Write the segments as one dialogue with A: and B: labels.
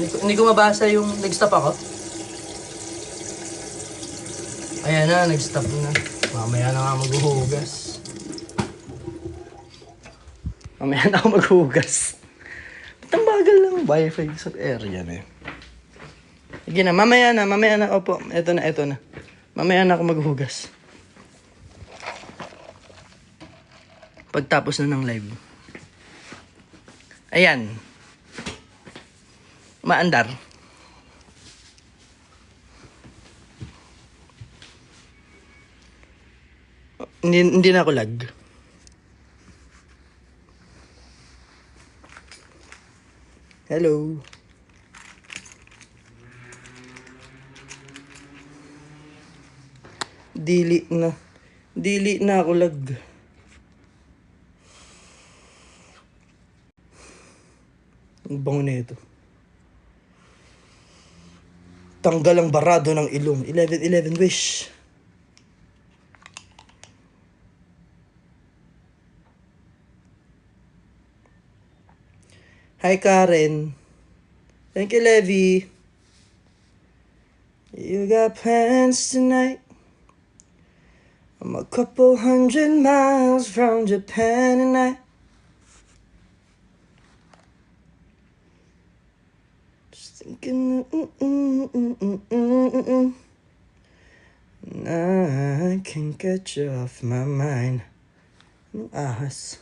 A: Hindi ko mabasa yung nag-stop ako. Ayan na, nag-stop na. Mamaya na nga maghuhugas. Mamaya na ako maghuhugas. Ba't ang bagal lang wifi sa area na yun? Sige na, mamaya na. Opo, eto na. Mamaya na ako maghuhugas. Pagtapos na ng live. Ayan. Maandar. Hindi na ako lag. Hello. Dili na ako lag. Ang bango na ito. Tanggal ang barado ng ilong. 11-11 wish. Hi, Karen. Thank you, Levi. You got plans tonight. I'm a couple 100 miles from Japan and just thinking, I can't get you off my mind. Anong ahas?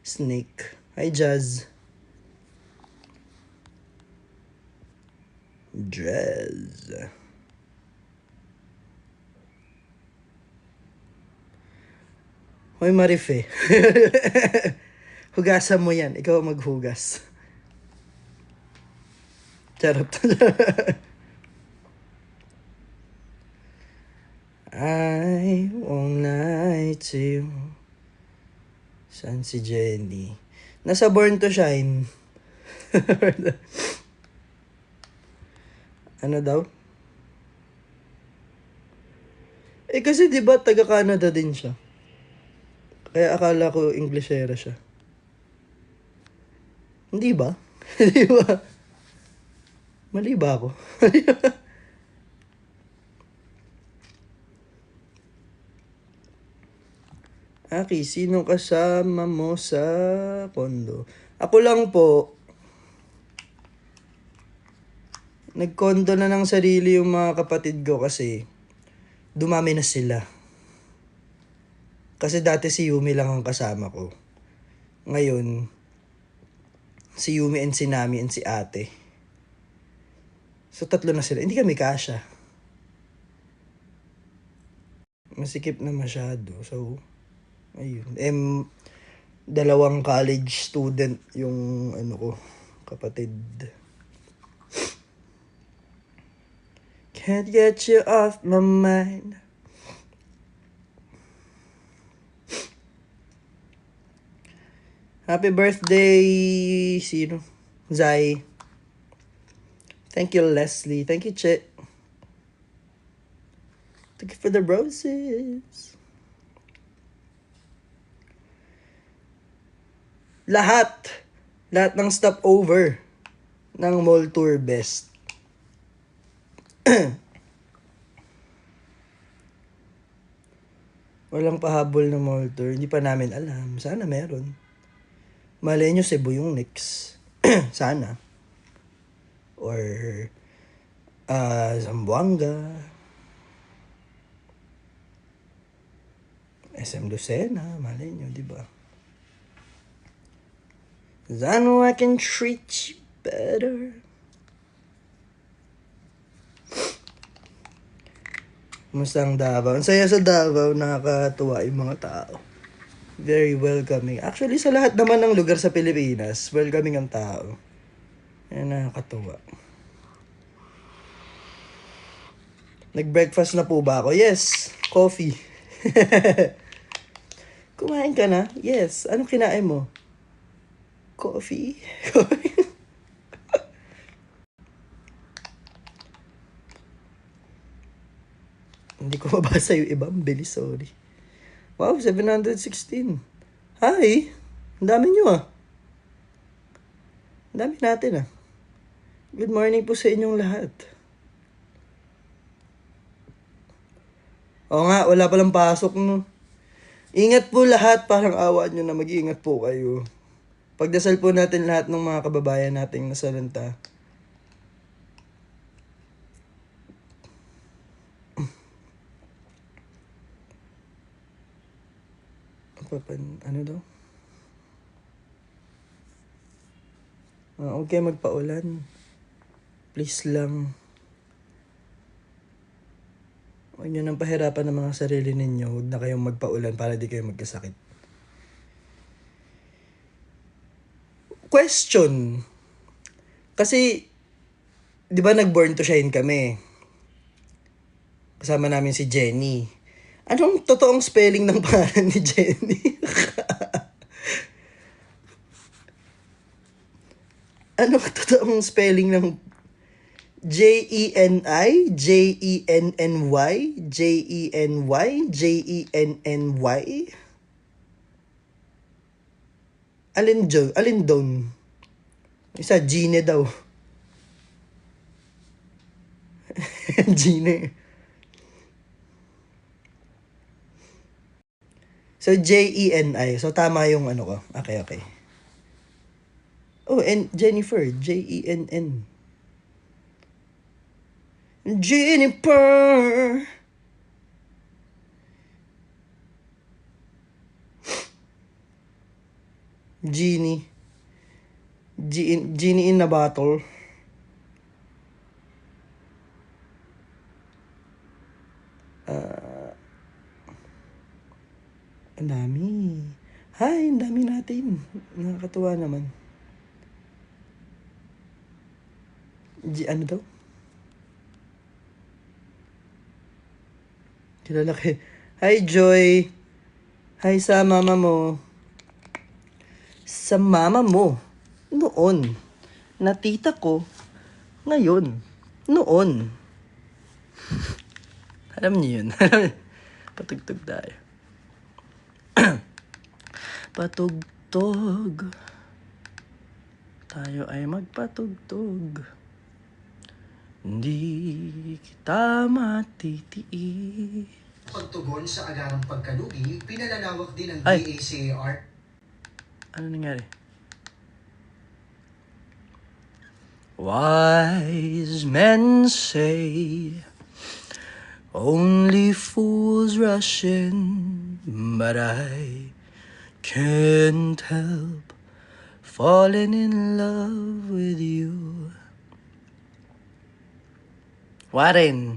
A: Snake. Hi, Jazz. Dress. Hoy, Marife. Hugasan mo yan. Ikaw maghugas. Charot. I won't lie to you. Saan si Jenny? Nasa Born to Shine. Ano daw? Kasi diba taga-Canada din siya. Kaya akala ko Englishera siya. Hindi ba? Hindi ba? Mali ba ako? Aki, sinong kasama mo sa kondo? Ako lang po. Nagkondo na ng sarili yung mga kapatid ko kasi dumami na sila. Kasi dati si Yumi lang ang kasama ko. Ngayon, si Yumi and si Nami and si ate. So, 3 na sila. Hindi kami kasya. Masikip na masyado. So, ayun. 2 college student yung ko, kapatid. Can't get you off my mind. Happy birthday, sino? Zai. Thank you, Leslie. Thank you, Che. Thank you for the roses. Lahat ng stopover ng mall tour best. Walang pahabol ng mall tour. Hindi pa namin alam. Sana meron. Malay nyo Cebu yung next. Sana. Or Zamboanga. SM Lucena. Malay nyo, di ba? 'Cause I know I can treat you better. Kumusta ang Davao? Ang saya sa Davao, nakakatuwa yung mga tao. Very welcoming. Actually, sa lahat naman ng lugar sa Pilipinas, welcoming ang tao. Yan, nakakatuwa. Nag-breakfast na po ba ako? Yes. Coffee. Kumain ka na? Yes. Anong kinain mo? Coffee? Hindi ko mabasa yung iba. Ang bilis, sorry. Wow, 716. Hi! Ang dami nyo ah. Ang dami natin ah. Good morning po sa inyong lahat. Oo nga, wala palang pasok, no? Ingat po lahat, parang awa nyo na mag-iingat po kayo. Pagdasal po natin lahat ng mga kababayan nating nasalanta. Ano daw? Okay, magpaulan. Please lang. Huwag nyo nang pahirapan ng mga sarili ninyo. Huwag na kayong magpaulan para di kayo magkasakit. Question. Kasi, di ba nag-born to shine kami? Kasama namin si Jenny. Anong totoong spelling ng pangalan ni Jenny? Anong totoong spelling ng Jeni? Jenny? Jeny? Jenny? Alin doon? Isa, Gine daw. Gine. So, Jeni. So, tama yung ano ko. Okay. Oh, and Jennifer. Jenn. Jennifer! Genie. Genie in a bottle. Ang dami. Hi, ang dami natin. Nakakatuwa naman. Ano daw? Kilala kayo. Hi, Joy. Hi sa mama mo. Sa mama mo. Noon. Na tita ko. Ngayon. Noon. Alam niyo yun. Patugtog tayo. Patugtog. Tayo ay magpatugtog. Hindi kita matitiis.
B: Pagtugon sa agarang pagkalugi, pinalalawak din ng DACAR.
A: Ano nangyari? Wise men say only fools rush in, but I can't help falling in love with you. Warren.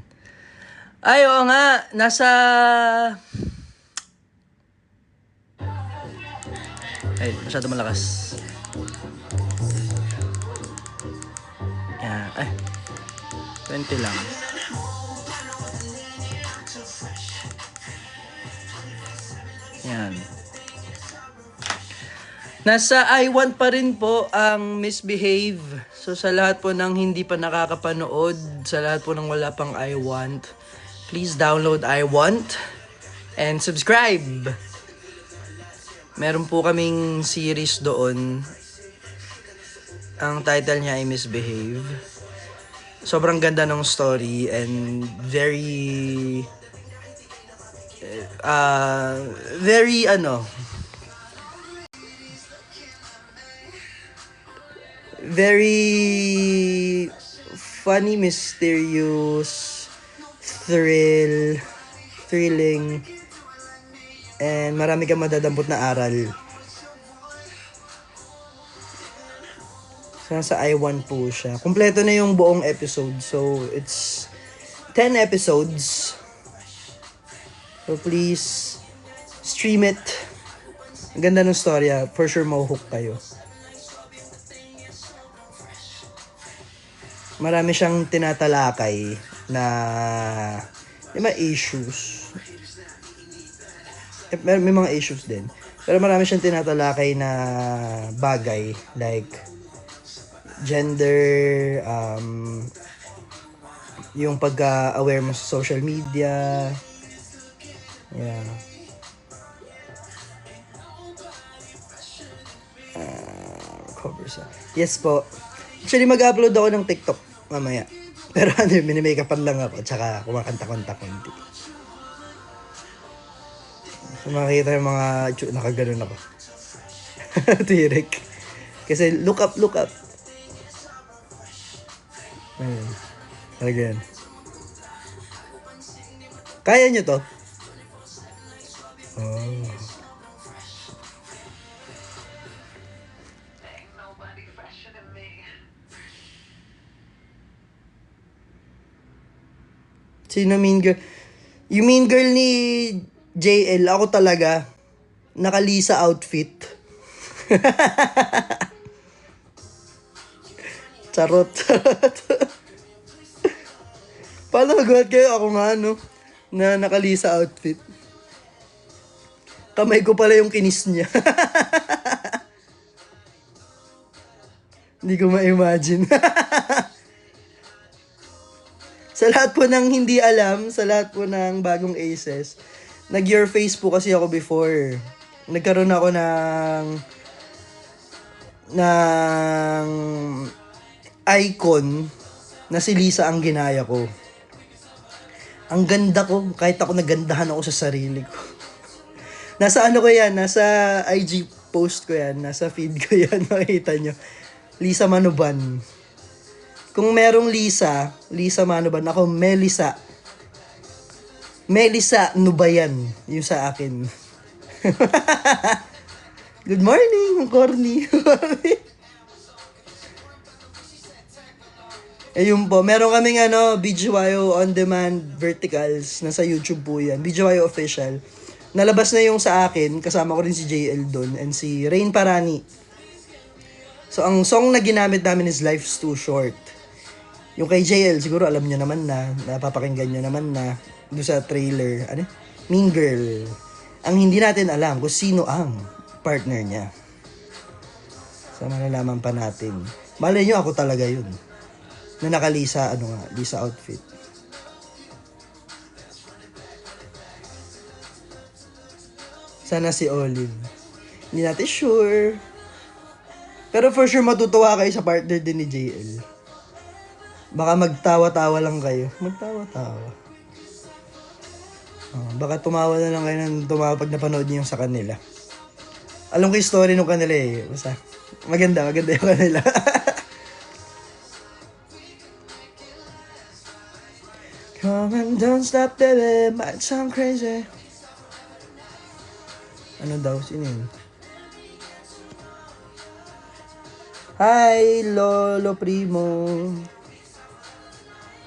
A: Ay, oo nga. Nasa... Ay, masyado malakas. Yan. Ay. 20 lang. Yan. Nasa I Want pa rin po ang Misbehave. So sa lahat po ng hindi pa nakakapanood, sa lahat po ng wala pang I Want, please download I Want and subscribe. Meron po kaming series doon. Ang title niya ay Misbehave. Sobrang ganda ng story and very very funny, mysterious, thrilling, and marami kang madadampot na aral. Sa I1 po siya. Kompleto na yung buong episode. So, it's 10 episodes. So, please, stream it. Ang ganda ng storya. For sure, mahuhook kayo. Marami siyang tinatalakay na may issues. May mga issues din. Pero marami siyang tinatalakay na bagay. Like, gender, yung pagka-aware mo sa social media. Yeah. Covers. Yes po. Actually, mag-upload ako ng TikTok mamaya. Pero ano, minimakeupan lang ako, tsaka kumakanta-kanta konti. So, makikita yung mga nakaganon ako. Tirik. Kasi look up. Ayun. Again. Kaya nyo to? Oh. Sino mean girl? Yung mean girl ni JL, ako talaga. Naka-Lisa outfit. Charot. Paano nagulat kayo? Ako nga, no? Na naka-Lisa outfit. Kamay ko pala yung kinis niya. Hindi ko ma-imagine. Sa lahat po ng hindi alam, sa lahat po ng bagong aces, nag-your face po kasi ako before. Nagkaroon ako ng icon na si Lisa ang ginaya ko. Ang ganda ko, kahit ako nagandahan ako sa sarili ko. Nasa ano ko yan, nasa IG post ko yan, nasa feed ko yan, makita nyo. Lisa Manoban. Kung merong Lisa Manoban, ako Melissa Nubayan, yung sa akin. Good morning, corny. Ayun po, meron kaming BGYO On Demand Verticals, nasa YouTube po yan, BGYO Official. Nalabas na yung sa akin, kasama ko rin si JL doon, and si Rain Parani. So, ang song na ginamit namin is Life's Too Short. Yung kay JL, siguro alam nyo naman na, napapakinggan nyo naman na, doon sa trailer, Mean Girl. Ang hindi natin alam kung sino ang partner niya. So, malalaman pa natin. Malay nyo, ako talaga yun. Na naka-Lisa, Lisa outfit. Sana si Olive. Hindi natin sure. Pero for sure matutuwa kayo sa partner din ni JL. Baka magtawa-tawa lang kayo. Magtawa-tawa. Baka tumawa na lang kayo ng tumawa pag napanood niyo yung sa kanila. Alam ko yung story nung kanila eh. Basta, maganda yung kanila. Come and don't stop, baby. Might sound crazy. Ano daw? Sino yun? Hi, Lolo Primo.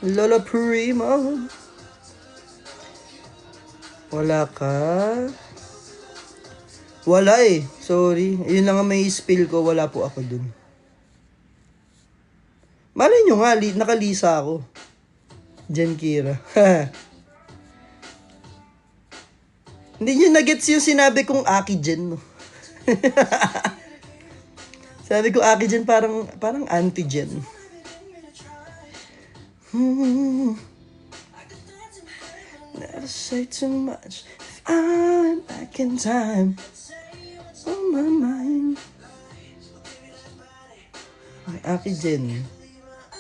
A: Lolo Primo. Wala ka? Wala eh. Sorry. Yun lang ang may spill ko. Wala po ako dun. Malay nyo nga, nakalisa ako. Jen Kira. Hindi nyo nagets yung sinabi kong Aki Jen, no? Sabi ko Aki Jen, parang anti-Jen. Never say too much. If I'm back in time. On my mind. Ay, Aki Jen.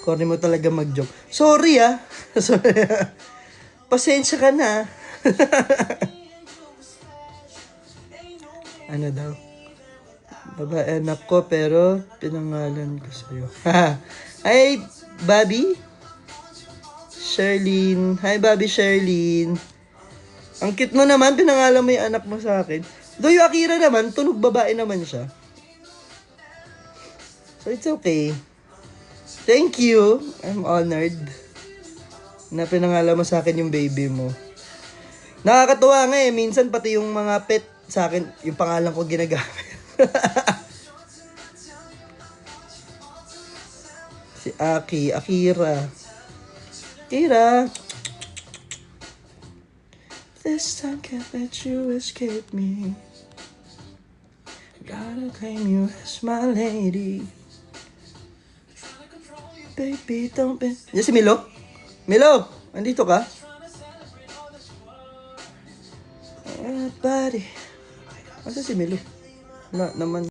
A: Corny mo talaga mag-joke. Sorry ah. Sorry. Pasensya ka na. Ano daw? Babae anak ko pero pinangalan ko sa'yo. Hi, Bobby. Sherlyn. Hi, Bobby Sherlyn. Ang cute mo naman, pinangalan mo yung anak mo sa akin. Though yung Akira naman, tunog babae naman siya. So it's okay. Thank you. I'm honored na pinangalan mo sa akin yung baby mo. Nakakatuwa nga eh. Minsan pati yung mga pet sa akin, yung pangalan ko ginagamit. Si Akira. This time can't let you escape me. Gotta claim you as my lady. Baby, don't be... Yan si Milo? Milo, andito ka? Buddy. Asa si Milo? Wala naman.